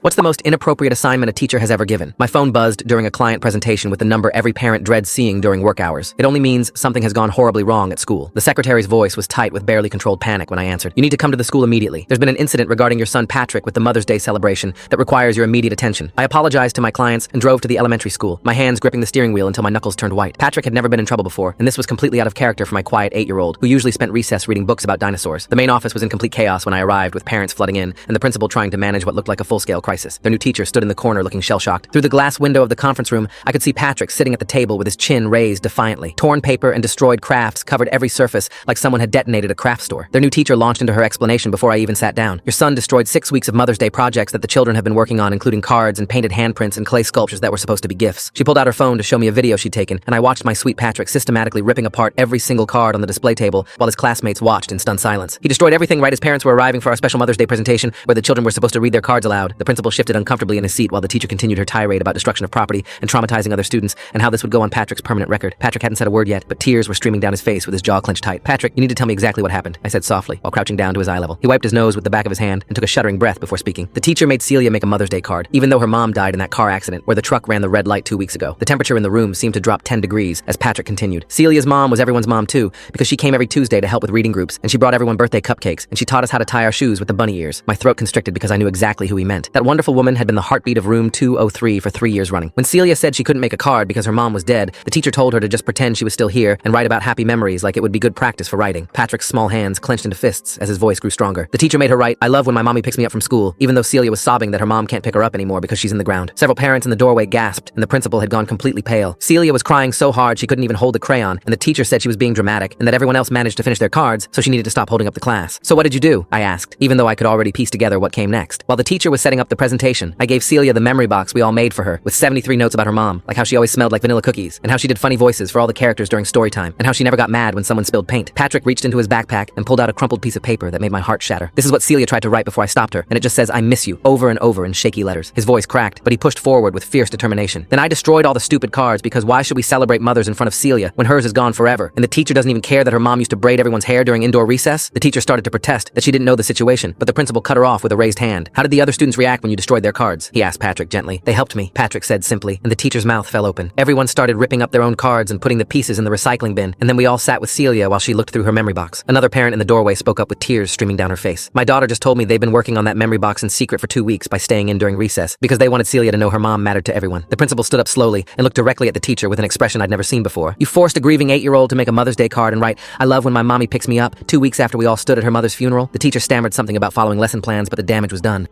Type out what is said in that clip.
What's the most inappropriate assignment a teacher has ever given? My phone buzzed during a client presentation with the number every parent dreads seeing during work hours. It only means something has gone horribly wrong at school. The secretary's voice was tight with barely controlled panic when I answered. You need to come to the school immediately. There's been an incident regarding your son Patrick with the Mother's Day celebration that requires your immediate attention. I apologized to my clients and drove to the elementary school, my hands gripping the steering wheel until my knuckles turned white. Patrick had never been in trouble before, and this was completely out of character for my quiet 8-year-old, who usually spent recess reading books about dinosaurs. The main office was in complete chaos when I arrived, with parents flooding in and the principal trying to manage what looked like a full-scale crisis. Their new teacher stood in the corner looking shell-shocked. Through the glass window of the conference room, I could see Patrick sitting at the table with his chin raised defiantly. Torn paper and destroyed crafts covered every surface like someone had detonated a craft store. Their new teacher launched into her explanation before I even sat down. Your son destroyed 6 weeks of Mother's Day projects that the children have been working on, including cards and painted handprints and clay sculptures that were supposed to be gifts. She pulled out her phone to show me a video she'd taken, and I watched my sweet Patrick systematically ripping apart every single card on the display table while his classmates watched in stunned silence. He destroyed everything right as parents were arriving for our special Mother's Day presentation where the children were supposed to read their cards aloud. The principal shifted uncomfortably in his seat while the teacher continued her tirade about destruction of property and traumatizing other students and how this would go on Patrick's permanent record. Patrick hadn't said a word yet, but tears were streaming down his face with his jaw clenched tight. Patrick, you need to tell me exactly what happened, I said softly while crouching down to his eye level. He wiped his nose with the back of his hand and took a shuddering breath before speaking. The teacher made Celia make a Mother's Day card, even though her mom died in that car accident where the truck ran the red light 2 weeks ago. The temperature in the room seemed to drop 10 degrees as Patrick continued. Celia's mom was everyone's mom too, because she came every Tuesday to help with reading groups, and she brought everyone birthday cupcakes, and she taught us how to tie our shoes with the bunny ears. My throat constricted because I knew exactly who he meant. That wonderful woman had been the heartbeat of room 203 for 3 years running. When Celia said she couldn't make a card because her mom was dead, the teacher told her to just pretend she was still here and write about happy memories like it would be good practice for writing. Patrick's small hands clenched into fists as his voice grew stronger. The teacher made her write, "I love when my mommy picks me up from school," even though Celia was sobbing that her mom can't pick her up anymore because she's in the ground. Several parents in the doorway gasped, and the principal had gone completely pale. Celia was crying so hard she couldn't even hold the crayon, and the teacher said she was being dramatic and that everyone else managed to finish their cards, so she needed to stop holding up the class. "So what did you do?" I asked, even though I could already piece together what came next. While the teacher was setting up the presentation, I gave Celia the memory box we all made for her, with 73 notes about her mom, like how she always smelled like vanilla cookies, and how she did funny voices for all the characters during story time, and how she never got mad when someone spilled paint. Patrick reached into his backpack and pulled out a crumpled piece of paper that made my heart shatter. This is what Celia tried to write before I stopped her, and it just says, "I miss you," over and over in shaky letters. His voice cracked, but he pushed forward with fierce determination. "Then I destroyed all the stupid cards because why should we celebrate mothers in front of Celia when hers is gone forever? And the teacher doesn't even care that her mom used to braid everyone's hair during indoor recess?" The teacher started to protest that she didn't know the situation, but the principal cut her off with a raised hand. "How did the other students react when you destroyed their cards?" he asked Patrick gently. "They helped me," Patrick said simply, and the teacher's mouth fell open. Everyone started ripping up their own cards and putting the pieces in the recycling bin, and then we all sat with Celia while she looked through her memory box. Another parent in the doorway spoke up with tears streaming down her face. "My daughter just told me they've been working on that memory box in secret for 2 weeks by staying in during recess because they wanted Celia to know her mom mattered to everyone." The principal stood up slowly and looked directly at the teacher with an expression I'd never seen before. "You forced a grieving 8-year-old to make a Mother's Day card and write, 'I love when my mommy picks me up,' 2 weeks after we all stood at her mother's funeral?" The teacher stammered something about following lesson plans, but the damage was done.